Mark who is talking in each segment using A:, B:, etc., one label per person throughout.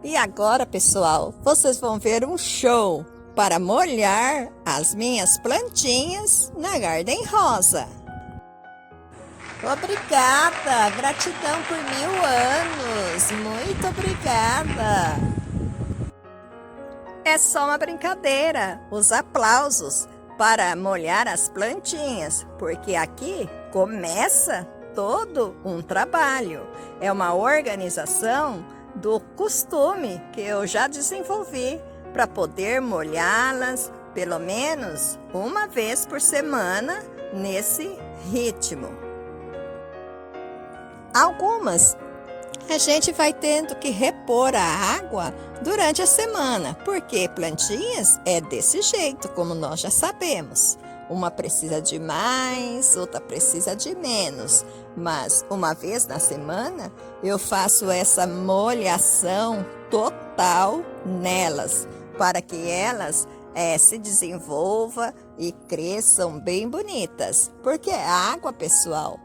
A: E agora, pessoal, vocês vão ver um show para molhar as minhas plantinhas na Garden Rosa. Obrigada, gratidão por 1000 anos, muito obrigada. É só uma brincadeira, os aplausos para molhar as plantinhas, porque aqui começa todo um trabalho. É uma organização do costume que eu já desenvolvi para poder molhá-las pelo menos uma vez por semana nesse ritmo. Algumas a gente vai tendo que repor a água durante a semana, porque plantinhas é desse jeito, como nós já sabemos. Uma precisa de mais, outra precisa de menos. Mas uma vez na semana eu faço essa molhação total nelas, para que elas se desenvolvam e cresçam bem bonitas. Porque a água, pessoal,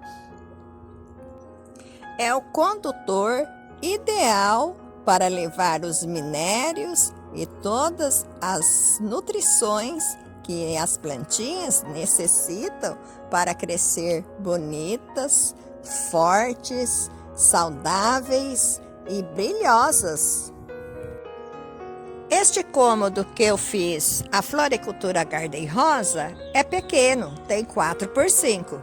A: é o condutor ideal para levar os minérios e todas as nutrições que as plantinhas necessitam para crescer bonitas, fortes, saudáveis e brilhosas. Este cômodo que eu fiz, a Floricultura Garden Rosa, é pequeno, tem 4x5.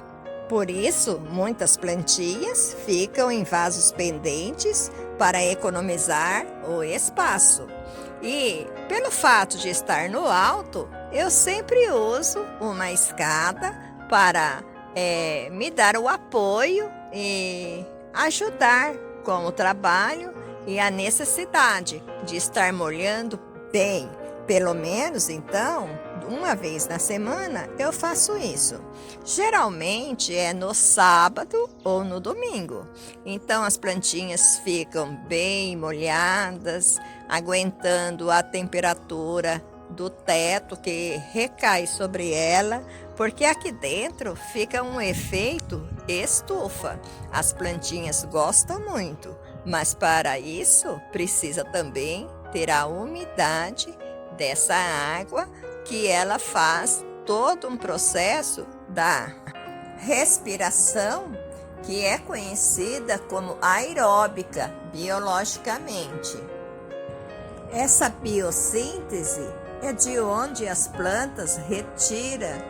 A: Por isso, muitas plantinhas ficam em vasos pendentes para economizar o espaço. E, pelo fato de estar no alto, eu sempre uso uma escada para me dar o apoio e ajudar com o trabalho e a necessidade de estar molhando bem. Pelo menos, então, uma vez na semana eu faço isso. Geralmente é no sábado ou no domingo. Então as plantinhas ficam bem molhadas, aguentando a temperatura do teto que recai sobre ela, porque aqui dentro fica um efeito estufa. As plantinhas gostam muito, mas para isso precisa também ter a umidade dessa água, que ela faz todo um processo da respiração, que é conhecida como aeróbica biologicamente. Essa biossíntese é de onde as plantas retiram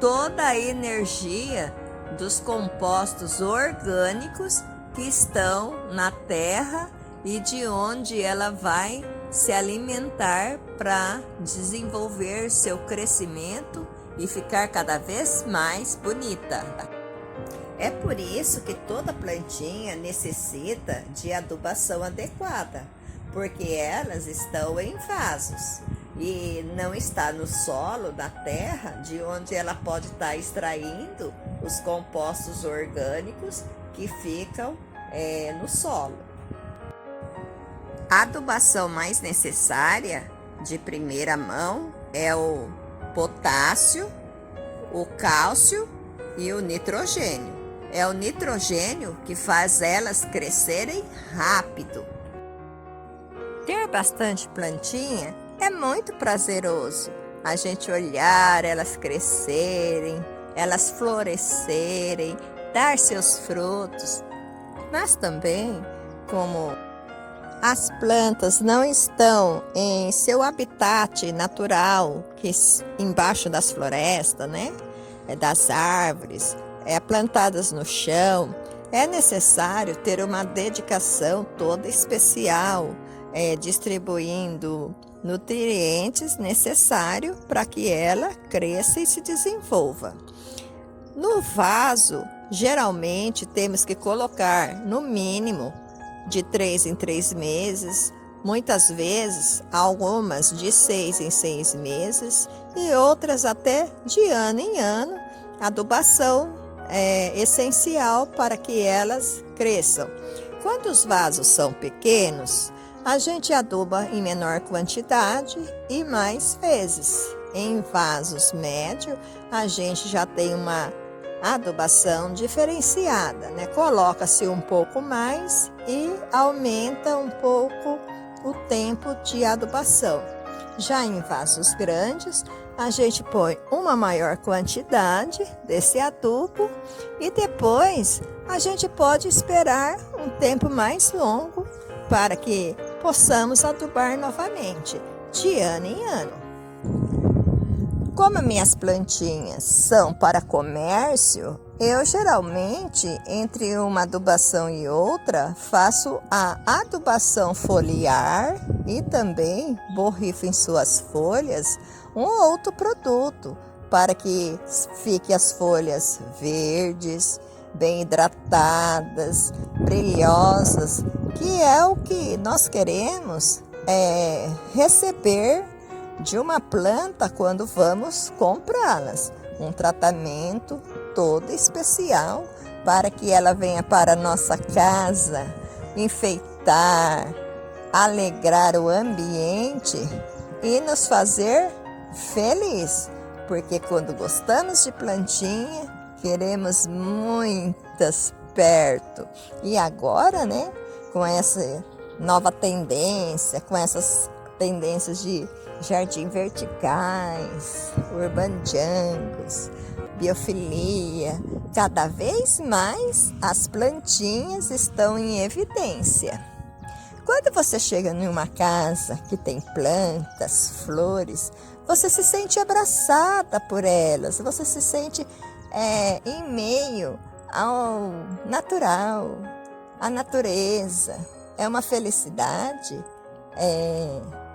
A: toda a energia dos compostos orgânicos que estão na terra e de onde ela vai se alimentar para desenvolver seu crescimento e ficar cada vez mais bonita. É por isso que toda plantinha necessita de adubação adequada, porque elas estão em vasos e não está no solo, na terra, de onde ela pode estar extraindo os compostos orgânicos que ficam no solo. A adubação mais necessária, de primeira mão, é o potássio, o cálcio e o nitrogênio. É o nitrogênio que faz elas crescerem rápido. Ter bastante plantinha é muito prazeroso. A gente olhar elas crescerem, elas florescerem, dar seus frutos. Mas também, como as plantas não estão em seu habitat natural, que embaixo das florestas, né? Das árvores, plantadas no chão, é necessário ter uma dedicação toda especial, distribuindo nutrientes necessários para que ela cresça e se desenvolva. No vaso, geralmente temos que colocar no mínimo de 3 em 3 meses, muitas vezes algumas de 6 em 6 meses e outras até de ano em ano. A adubação é essencial para que elas cresçam. Quando os vasos são pequenos, a gente aduba em menor quantidade e mais vezes. Em vasos médios, a gente já tem uma adubação diferenciada, né? Coloca-se um pouco mais e aumenta um pouco o tempo de adubação. Já em vasos grandes, a gente põe uma maior quantidade desse adubo e depois a gente pode esperar um tempo mais longo para que possamos adubar novamente, de ano em ano. Como minhas plantinhas são para comércio, eu geralmente, entre uma adubação e outra, faço a adubação foliar e também borrifo em suas folhas um outro produto para que fiquem as folhas verdes, bem hidratadas, brilhosas, que é o que nós queremos receber de uma planta quando vamos comprá-las. Um tratamento todo especial para que ela venha para a nossa casa, enfeitar, alegrar o ambiente e nos fazer feliz. Porque quando gostamos de plantinha, queremos muitas perto. E agora, né, com essa nova tendência, com essas tendências de jardim verticais, urban jungles, biofilia, cada vez mais as plantinhas estão em evidência. Quando você chega em uma casa que tem plantas, flores, você se sente abraçada por elas, você se sente em meio ao natural, à natureza. É uma felicidade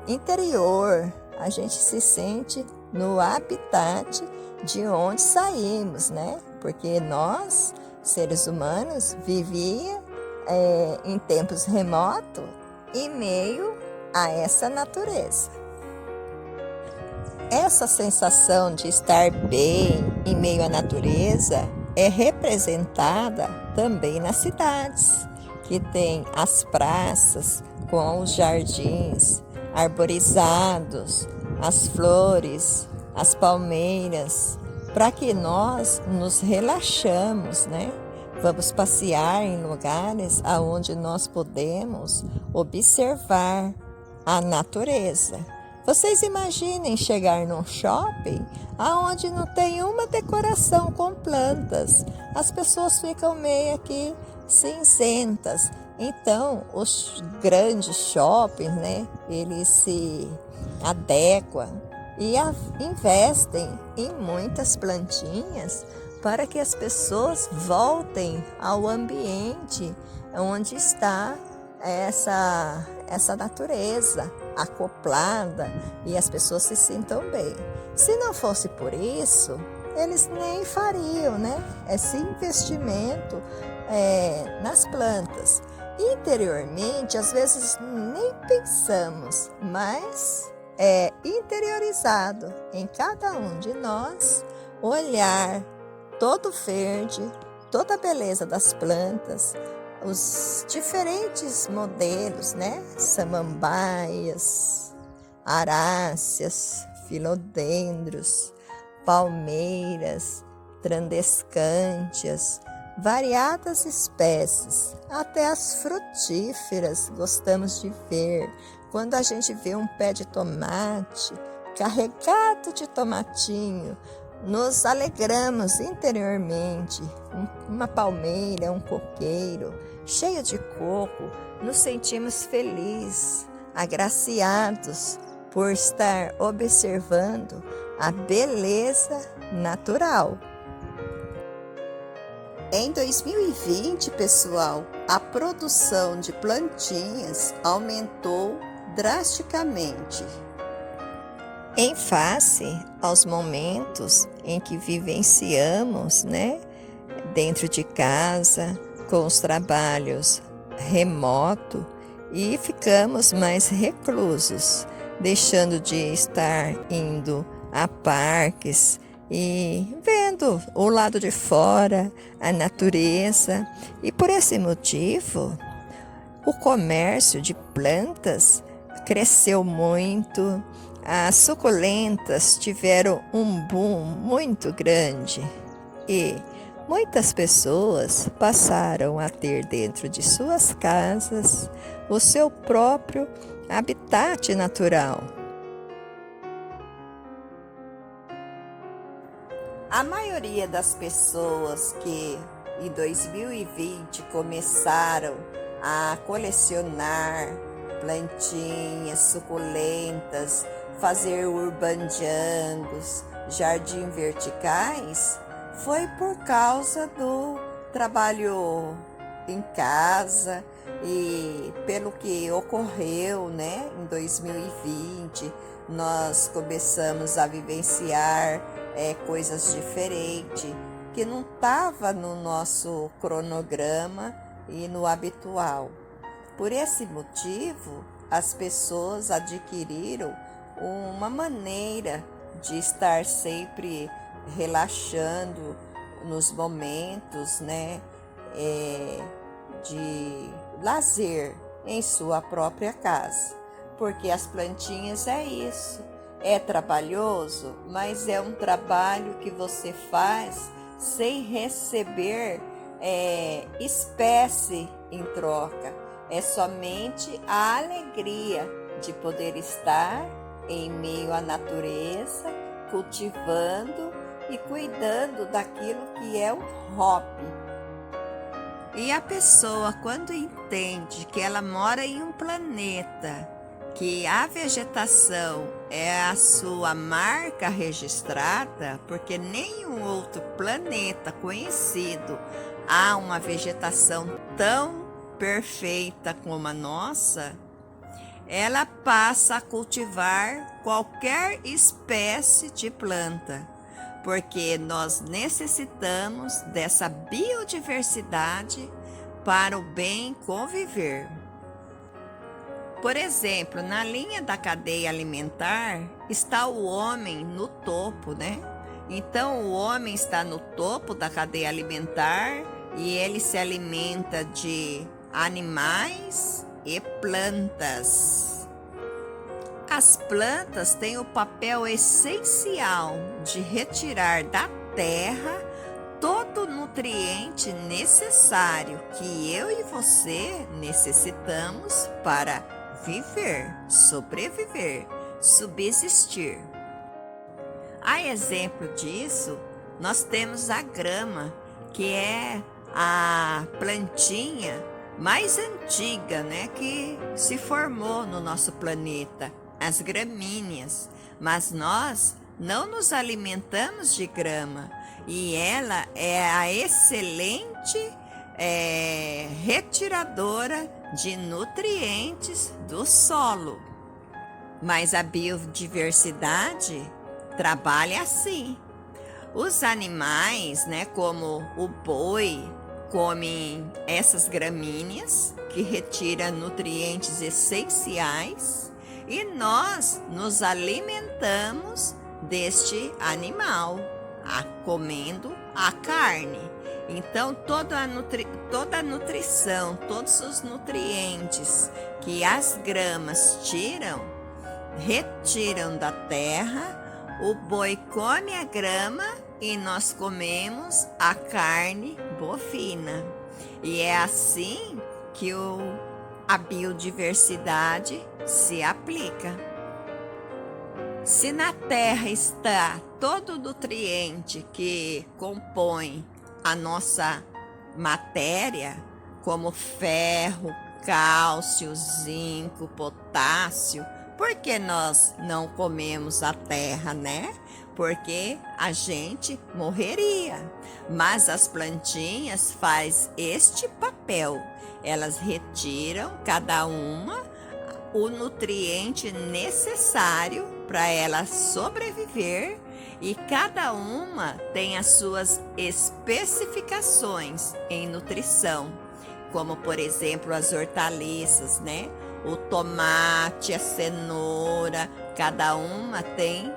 A: interior, a gente se sente no habitat de onde saímos, né? Porque nós, seres humanos, vivíamos em tempos remotos em meio a essa natureza. Essa sensação de estar bem em meio à natureza é representada também nas cidades, que tem as praças com os jardins arborizados, as flores, as palmeiras, para que nós nos relaxamos, né? Vamos passear em lugares aonde nós podemos observar a natureza. Vocês imaginem chegar num shopping aonde não tem uma decoração com plantas. As pessoas ficam meio aqui cinzentas. Então, os grandes shoppings, né, eles se adequam e investem em muitas plantinhas para que as pessoas voltem ao ambiente onde está essa natureza acoplada e as pessoas se sintam bem. Se não fosse por isso, eles nem fariam, né, esse investimento nas plantas. Interiormente, às vezes nem pensamos, mas é interiorizado em cada um de nós olhar todo verde, toda a beleza das plantas, os diferentes modelos, né? Samambaias, aráceas, filodendros, palmeiras, trandescântias, variadas espécies, até as frutíferas gostamos de ver. Quando a gente vê um pé de tomate carregado de tomatinho, nos alegramos interiormente. Uma palmeira, um coqueiro cheio de coco, nos sentimos felizes, agraciados por estar observando a beleza natural. Em 2020, pessoal, a produção de plantinhas aumentou drasticamente. Em face aos momentos em que vivenciamos, né, dentro de casa, com os trabalhos remotos e ficamos mais reclusos, deixando de estar indo a parques e vendo o lado de fora, a natureza. E por esse motivo, o comércio de plantas cresceu muito, as suculentas tiveram um boom muito grande e muitas pessoas passaram a ter dentro de suas casas o seu próprio habitat natural. A maioria das pessoas que em 2020 começaram a colecionar plantinhas suculentas, fazer urbandangos, jardim verticais, foi por causa do trabalho em casa e pelo que ocorreu, né, em 2020, nós começamos a vivenciar coisas diferentes que não estava no nosso cronograma e no habitual. Por esse motivo, as pessoas adquiriram uma maneira de estar sempre relaxando nos momentos, né, de lazer em sua própria casa, porque as plantinhas é isso, é trabalhoso, mas é um trabalho que você faz sem receber espécie em troca, é somente a alegria de poder estar em meio à natureza, cultivando e cuidando daquilo que é um hobby. E a pessoa, quando entende que ela mora em um planeta, que a vegetação é a sua marca registrada, porque nenhum outro planeta conhecido há uma vegetação tão perfeita como a nossa, ela passa a cultivar qualquer espécie de planta, porque nós necessitamos dessa biodiversidade para o bem conviver. Por exemplo, na linha da cadeia alimentar está o homem no topo, né? Então o homem está no topo da cadeia alimentar e ele se alimenta de animais e plantas. As plantas têm o papel essencial de retirar da terra todo o nutriente necessário que eu e você necessitamos para viver, sobreviver, subsistir. A exemplo disso, nós temos a grama, que é a plantinha mais antiga, né, que se formou no nosso planeta, as gramíneas. Mas nós não nos alimentamos de grama e ela é a excelente retiradora de nutrientes do solo. Mas a biodiversidade trabalha assim. Os animais, né, como o boi, comem essas gramíneas que retiram nutrientes essenciais e nós nos alimentamos deste animal, comendo a carne. Então toda a nutrição, todos os nutrientes que as gramas retiram da terra, o boi come a grama e nós comemos a carne bovina. E é assim que a biodiversidade se aplica. Se na terra está todo o nutriente que compõe a nossa matéria, como ferro, cálcio, zinco, potássio, por que nós não comemos a terra, né? Porque a gente morreria. Mas as plantinhas fazem este papel. Elas retiram cada uma o nutriente necessário para ela sobreviver e cada uma tem as suas especificações em nutrição, como por exemplo as hortaliças, né? O tomate, a cenoura, cada uma tem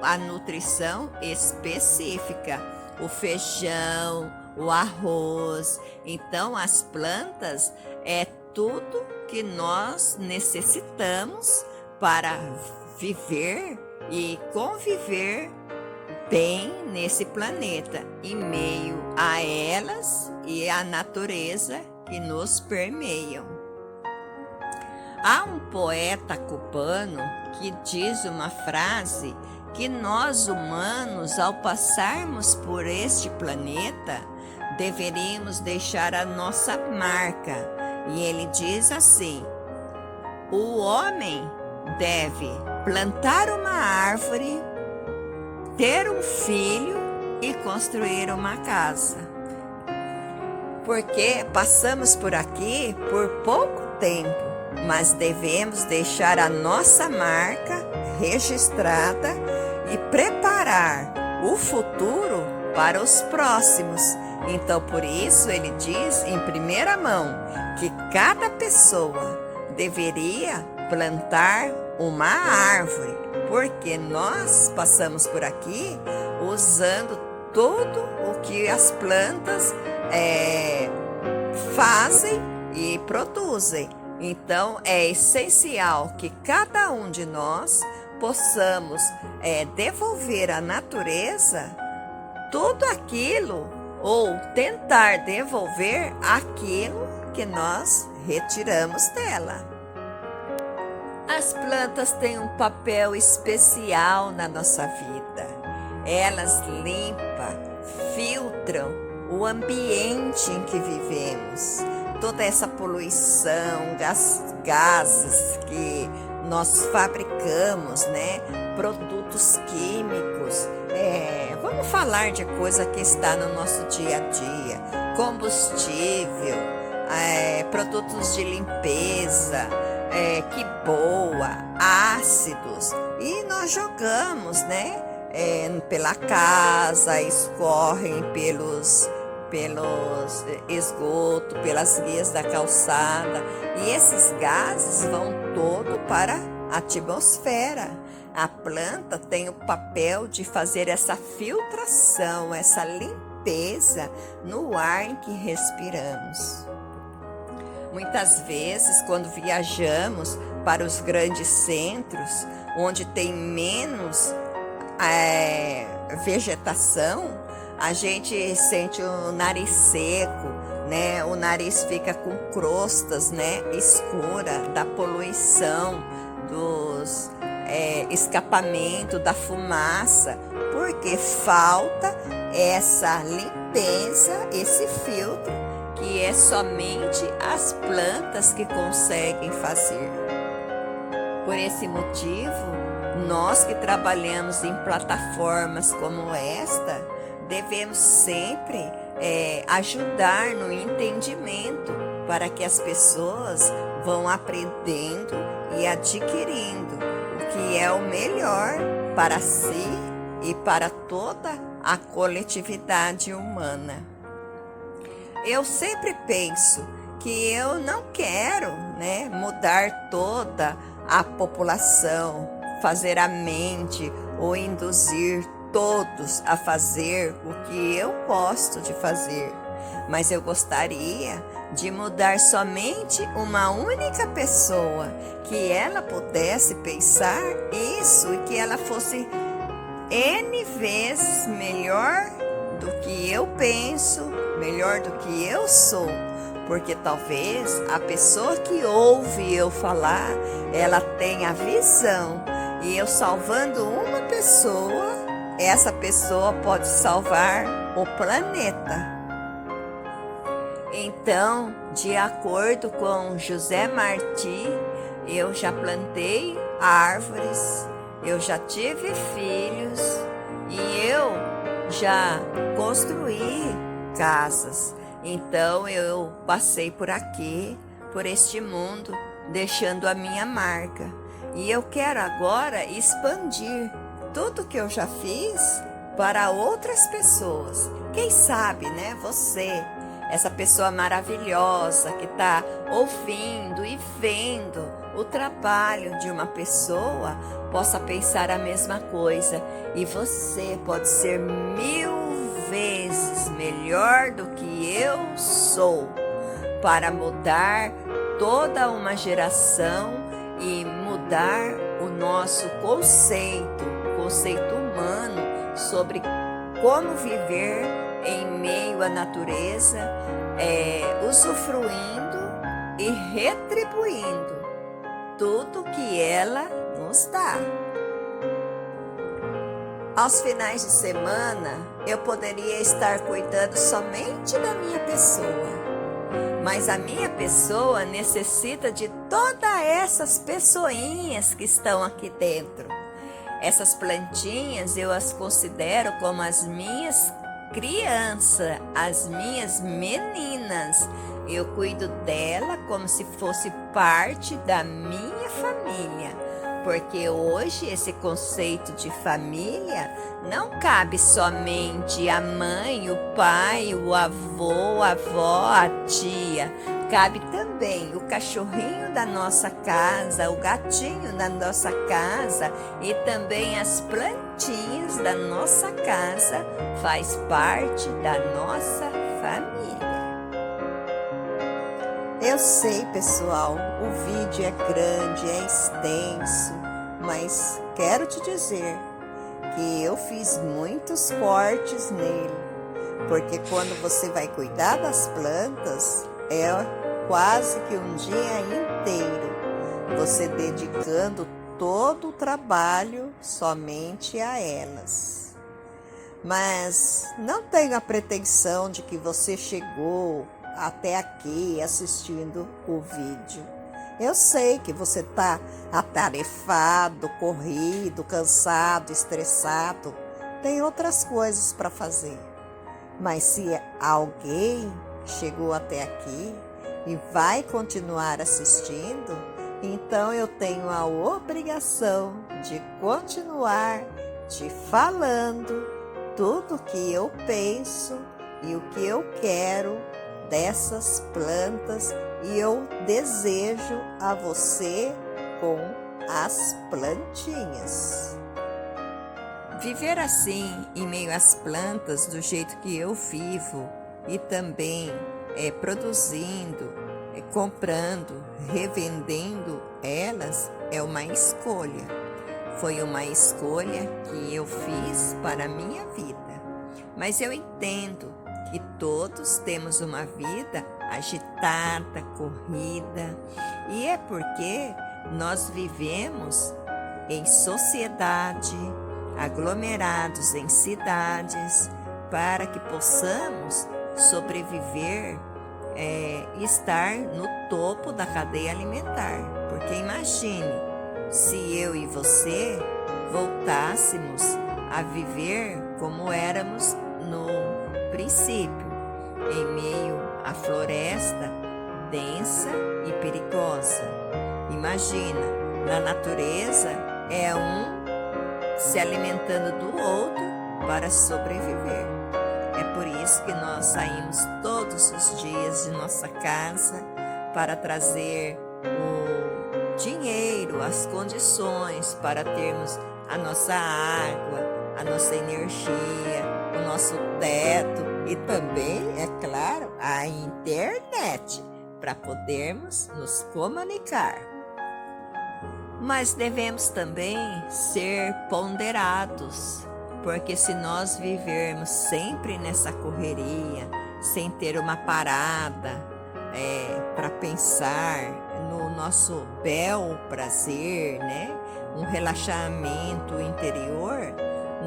A: a nutrição específica, o feijão, o arroz. Então as plantas é tudo que nós necessitamos para viver e conviver bem nesse planeta, em meio a elas e à natureza que nos permeiam. Há um poeta cubano que diz uma frase que nós humanos, ao passarmos por este planeta, deveríamos deixar a nossa marca. E ele diz assim: o homem deve plantar uma árvore, ter um filho e construir uma casa. Porque passamos por aqui por pouco tempo, mas devemos deixar a nossa marca registrada e preparar o futuro para os próximos. Então, por isso, ele diz em primeira mão que cada pessoa deveria plantar uma árvore, porque nós passamos por aqui usando tudo o que as plantas fazem e produzem. Então, é essencial que cada um de nós possamos devolver à natureza tudo aquilo, ou tentar devolver aquilo que nós retiramos dela. As plantas têm um papel especial na nossa vida. Elas limpam, filtram o ambiente em que vivemos. Toda essa poluição, gases que nós fabricamos, né? Produtos químicos. Vamos falar de coisa que está no nosso dia a dia. Combustível, produtos de limpeza, que boa, ácidos. E nós jogamos, né? Pela casa, escorrem pelos esgotos, pelas vias da calçada, e esses gases vão todo para a atmosfera. A planta tem o papel de fazer essa filtração, essa limpeza no ar em que respiramos. Muitas vezes, quando viajamos para os grandes centros, onde tem menos vegetação, a gente sente o nariz seco, né? O nariz fica com crostas, né? Escura da poluição, dos escapamento da fumaça, porque falta essa limpeza, esse filtro que é somente as plantas que conseguem fazer. Por esse motivo, nós que trabalhamos em plataformas como esta, devemos sempre ajudar no entendimento para que as pessoas vão aprendendo e adquirindo o que é o melhor para si e para toda a coletividade humana. Eu sempre penso que eu não quero, né, mudar toda a população, fazer a mente ou induzir todos a fazer o que eu gosto de fazer, mas eu gostaria de mudar somente uma única pessoa, que ela pudesse pensar isso e que ela fosse N vezes melhor do que eu penso, melhor do que eu sou, porque talvez a pessoa que ouve eu falar, ela tenha visão, e eu salvando uma pessoa, essa pessoa pode salvar o planeta. Então, de acordo com José Marti, eu já plantei árvores, eu já tive filhos e eu já construí casas. Então, eu passei por aqui, por este mundo, deixando a minha marca. E eu quero agora expandir tudo que eu já fiz para outras pessoas. Quem sabe, né? Você, essa pessoa maravilhosa que está ouvindo e vendo o trabalho de uma pessoa, possa pensar a mesma coisa. E você pode ser 1000 vezes melhor do que eu sou, para mudar toda uma geração e mudar o nosso conceito humano sobre como viver em meio à natureza, usufruindo e retribuindo tudo que ela nos dá. Aos finais de semana, eu poderia estar cuidando somente da minha pessoa, mas a minha pessoa necessita de todas essas pessoinhas que estão aqui dentro. Essas plantinhas eu as considero como as minhas crianças, as minhas meninas. Eu cuido dela como se fosse parte da minha família, porque hoje esse conceito de família não cabe somente a mãe, o pai, o avô, a avó, a tia. Cabe também o cachorrinho da nossa casa, o gatinho da nossa casa e também as plantinhas da nossa casa faz parte da nossa família. Eu sei, pessoal, o vídeo é grande, é extenso, mas quero te dizer que eu fiz muitos cortes nele, porque quando você vai cuidar das plantas, é quase que um dia inteiro, você dedicando todo o trabalho somente a elas. Mas não tenho a pretensão de que você chegou até aqui assistindo o vídeo. Eu sei que você está atarefado, corrido, cansado, estressado, tem outras coisas para fazer. Mas se alguém chegou até aqui e vai continuar assistindo, então eu tenho a obrigação de continuar te falando tudo o que eu penso e o que eu quero dessas plantas e eu desejo a você com as plantinhas. Viver assim, em meio às plantas, do jeito que eu vivo e também produzindo, comprando, revendendo elas, é uma escolha. Foi uma escolha que eu fiz para a minha vida. Mas eu entendo que todos temos uma vida agitada, corrida, e é porque nós vivemos em sociedade, aglomerados em cidades, para que possamos sobreviver e estar no topo da cadeia alimentar. Porque imagine se eu e você voltássemos a viver como éramos no princípio, em meio à floresta densa e perigosa. Imagina, na natureza é um se alimentando do outro para sobreviver. É por isso que nós saímos todos os dias de nossa casa para trazer o dinheiro, as condições para termos a nossa água, a nossa energia, o nosso teto e também, é claro, a internet para podermos nos comunicar. Mas devemos também ser ponderados, porque se nós vivermos sempre nessa correria, sem ter uma parada para pensar no nosso bel prazer, né? Um relaxamento interior,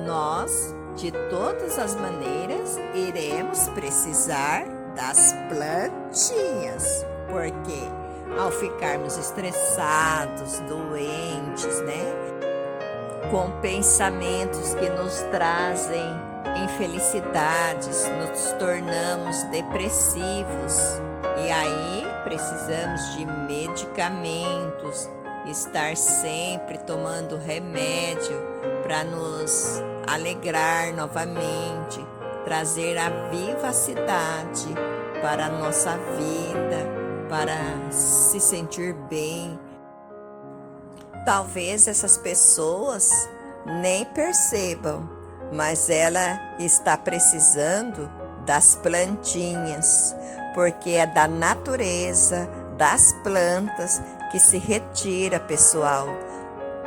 A: nós, de todas as maneiras, iremos precisar das plantinhas, porque ao ficarmos estressados, doentes, né? Com pensamentos que nos trazem infelicidades, nos tornamos depressivos e aí precisamos de medicamentos, estar sempre tomando remédio para nos alegrar novamente, trazer a vivacidade para a nossa vida, para se sentir bem. Talvez essas pessoas nem percebam, mas ela está precisando das plantinhas, porque é da natureza, das plantas que se retira, pessoal,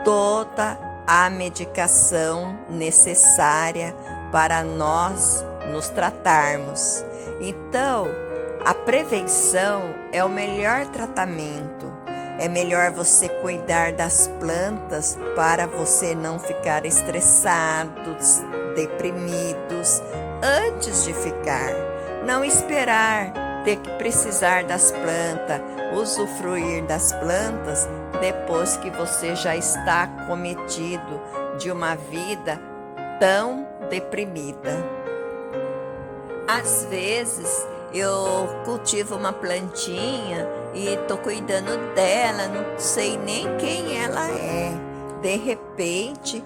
A: toda a medicação necessária para nós nos tratarmos. Então, a prevenção é o melhor tratamento. É melhor você cuidar das plantas para você não ficar estressados, deprimidos antes de ficar. Não esperar ter que precisar das plantas, usufruir das plantas depois que você já está acometido de uma vida tão deprimida. Às vezes eu cultivo uma plantinha e estou cuidando dela, não sei nem quem ela é. De repente,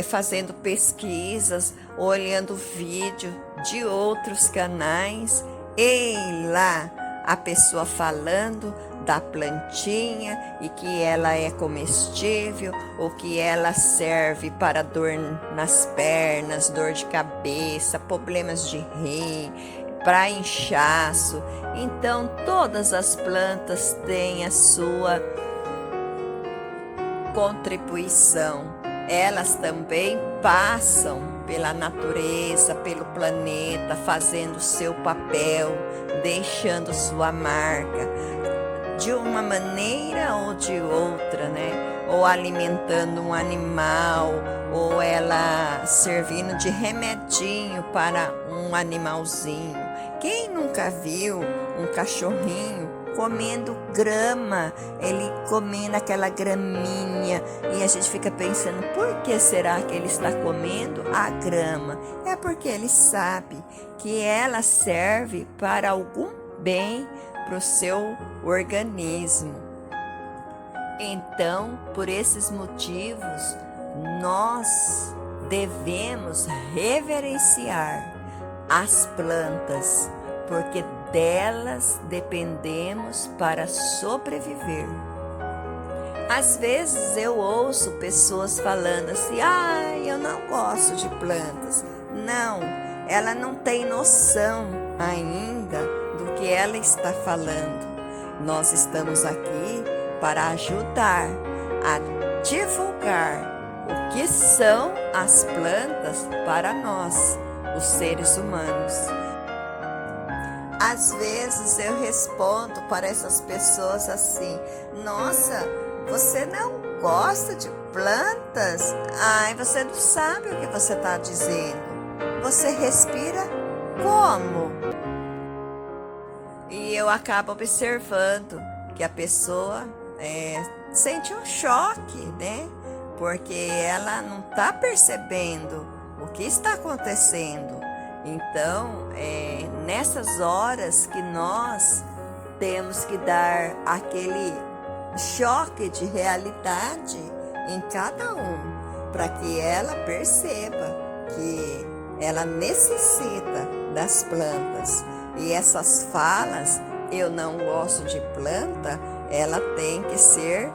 A: fazendo pesquisas, olhando vídeo de outros canais, ei lá, a pessoa falando da plantinha e que ela é comestível ou que ela serve para dor nas pernas, dor de cabeça, problemas de rim, para inchaço. Então, todas as plantas têm a sua contribuição. Elas também passam pela natureza, pelo planeta, fazendo seu papel, deixando sua marca, de uma maneira ou de outra, né? Ou alimentando um animal, ou ela servindo de remedinho para um animalzinho. Quem nunca viu um cachorrinho comendo grama, ele comendo aquela graminha, e a gente fica pensando, por que será que ele está comendo a grama? É porque ele sabe que ela serve para algum bem para o seu organismo. Então, por esses motivos, nós devemos reverenciar as plantas, porque delas dependemos para sobreviver. Às vezes eu ouço pessoas falando assim, eu não gosto de plantas. Não, ela não tem noção ainda do que ela está falando. Nós estamos aqui para ajudar a divulgar o que são as plantas para nós, os seres humanos. Às vezes eu respondo para essas pessoas assim, nossa, você não gosta de plantas? Ai, você não sabe o que você está dizendo. Você respira como? E eu acabo observando que a pessoa sente um choque, né? Porque ela não está percebendo o que está acontecendo. Então, nessas horas que nós temos que dar aquele choque de realidade em cada um, para que ela perceba que ela necessita das plantas. E essas falas, eu não gosto de planta, ela tem que ser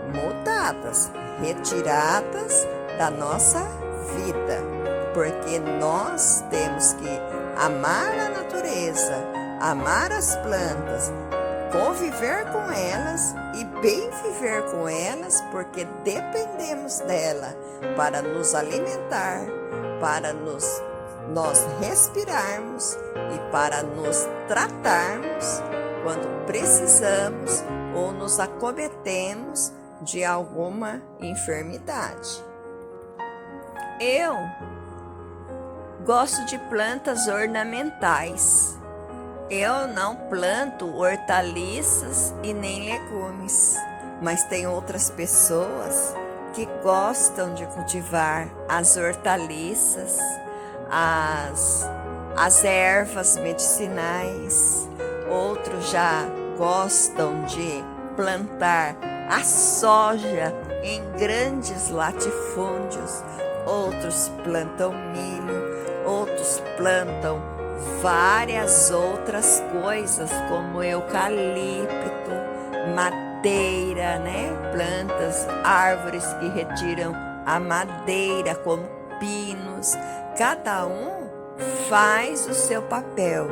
A: mudadas, retiradas da nossa vida, porque nós temos que amar a natureza, amar as plantas, conviver com elas e bem viver com elas, porque dependemos dela para nos alimentar, para nós respirarmos e para nos tratarmos quando precisamos ou nos acometemos de alguma enfermidade. Eu gosto de plantas ornamentais. Eu não planto hortaliças e nem legumes, mas tem outras pessoas que gostam de cultivar as hortaliças, as ervas medicinais. Outros já gostam de plantar a soja em grandes latifúndios. Outros plantam milho, outros plantam várias outras coisas, como eucalipto, madeira, né? Plantas, árvores que retiram a madeira, como pinos. Cada um faz o seu papel.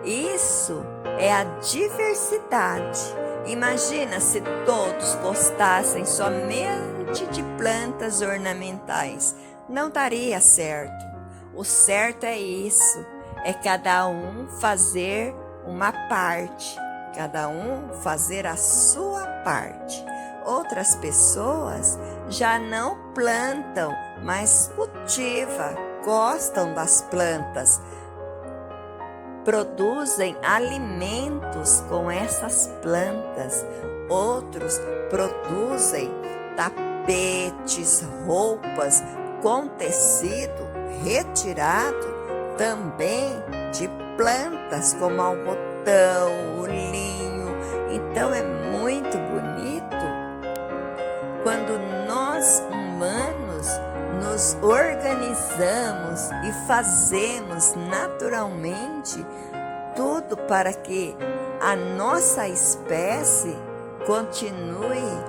A: Isso é a diversidade. Imagina se todos gostassem somente de plantas ornamentais. Não daria certo. O certo é isso, é cada um fazer uma parte, cada um fazer a sua parte. Outras pessoas já não plantam, mas cultivam, gostam das plantas, produzem alimentos com essas plantas. Outros produzem tapetes, roupas com tecido retirado também de plantas como algodão, o linho. Então é muito bonito quando nós humanos nos organizamos e fazemos naturalmente tudo para que a nossa espécie continue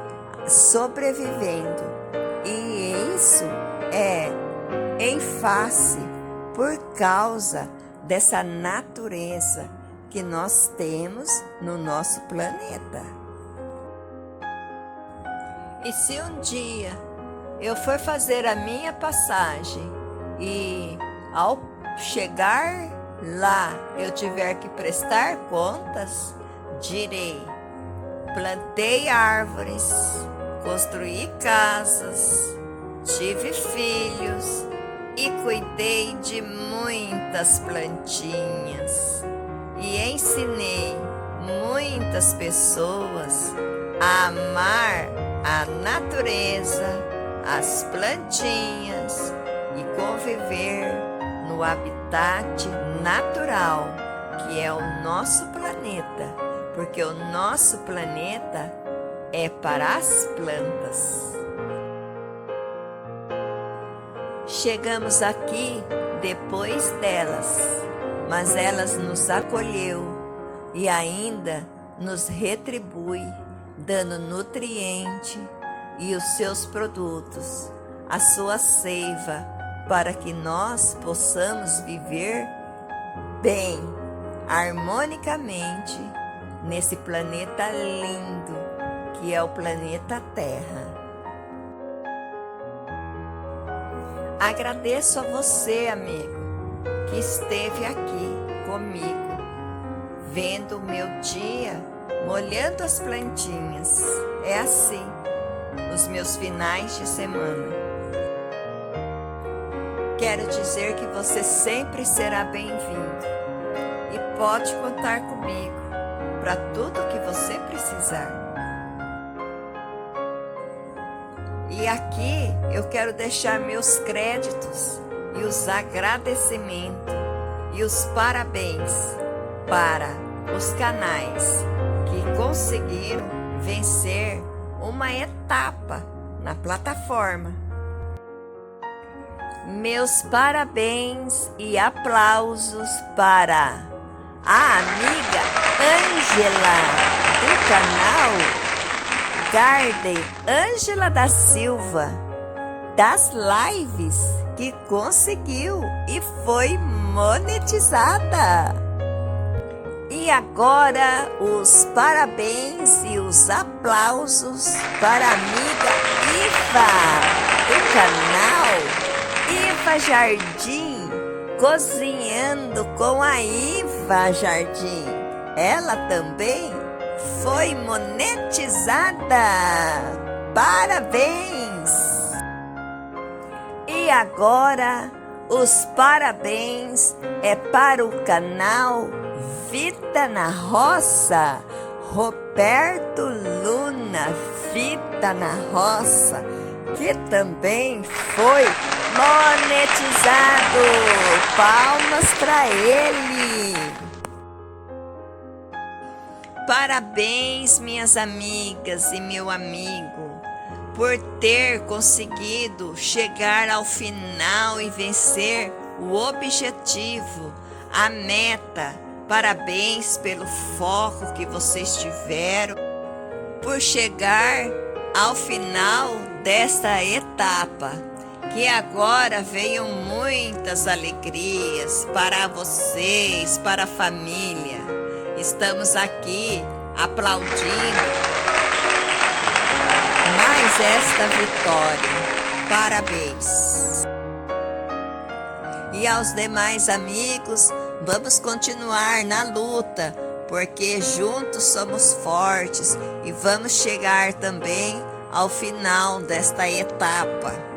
A: sobrevivendo. E isso é em face por causa dessa natureza que nós temos no nosso planeta. E se um dia eu for fazer a minha passagem e ao chegar lá eu tiver que prestar contas, direi: plantei árvores, construí casas, tive filhos e cuidei de muitas plantinhas e ensinei muitas pessoas a amar a natureza, as plantinhas e conviver no habitat natural que é o nosso planeta, porque o nosso planeta é para as plantas. Chegamos aqui depois delas, mas elas nos acolheu e ainda nos retribui, dando nutriente e os seus produtos, a sua seiva, para que nós possamos viver bem, harmonicamente, nesse planeta lindo que é o planeta Terra. Agradeço a você, amigo, que esteve aqui comigo, vendo o meu dia, molhando as plantinhas. É assim, os meus finais de semana. Quero dizer que você sempre será bem-vindo e pode contar comigo para tudo que você precisar. E aqui eu quero deixar meus créditos e os agradecimentos e os parabéns para os canais que conseguiram vencer uma etapa na plataforma. Meus parabéns e aplausos para a amiga Ângela do canal Garden Ângela da Silva, das lives, que conseguiu e foi monetizada. E agora os parabéns e os aplausos para a amiga Iva, do canal Iva Jardim, cozinhando com a Iva Jardim. Ela também foi monetizada. Parabéns! E agora os parabéns é para o canal Vida na Roça, Roberto Luna, Vida na Roça, que também foi monetizado. Palmas para ele! Parabéns, minhas amigas e meu amigo, por ter conseguido chegar ao final e vencer o objetivo, a meta. Parabéns pelo foco que vocês tiveram, por chegar ao final desta etapa. Que agora venham muitas alegrias para vocês, para a família. Estamos aqui aplaudindo mais esta vitória. Parabéns! E aos demais amigos, vamos continuar na luta porque juntos somos fortes e vamos chegar também ao final desta etapa.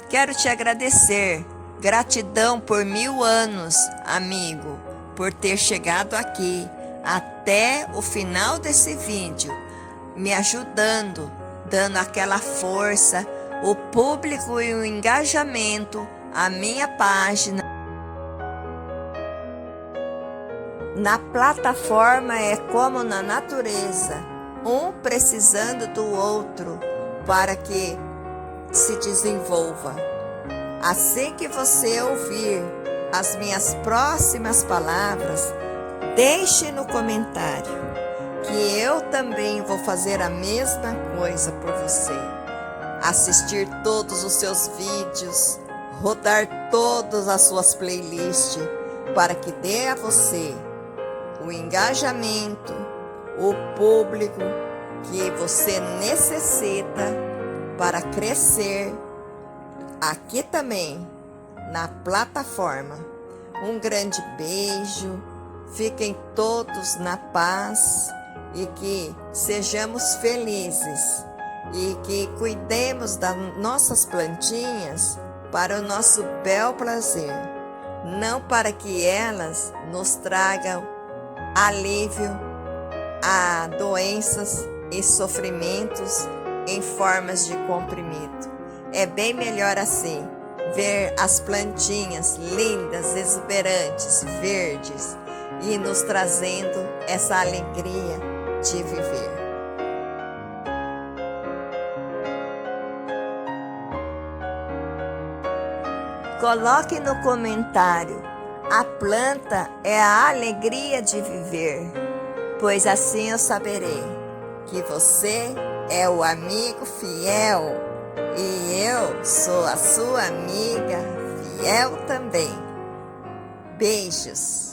A: Quero te agradecer. Gratidão por 1000 anos, amigo, por ter chegado aqui até o final desse vídeo, me ajudando, dando aquela força, o público e o engajamento à minha página. Na plataforma é como na natureza, um precisando do outro para que se desenvolva. Assim que você ouvir as minhas próximas palavras, deixe no comentário que eu também vou fazer a mesma coisa por você. Assistir todos os seus vídeos, rodar todas as suas playlists, para que dê a você o engajamento, o público que você necessita para crescer aqui também na plataforma. Um grande beijo, fiquem todos na paz e que sejamos felizes e que cuidemos das nossas plantinhas para o nosso bel prazer, não para que elas nos tragam alívio a doenças e sofrimentos em formas de comprimido. É bem melhor assim, ver as plantinhas lindas, exuberantes, verdes e nos trazendo essa alegria de viver. Coloque no comentário: a planta é a alegria de viver, pois assim eu saberei que você é o amigo fiel. E eu sou a sua amiga fiel também. Beijos!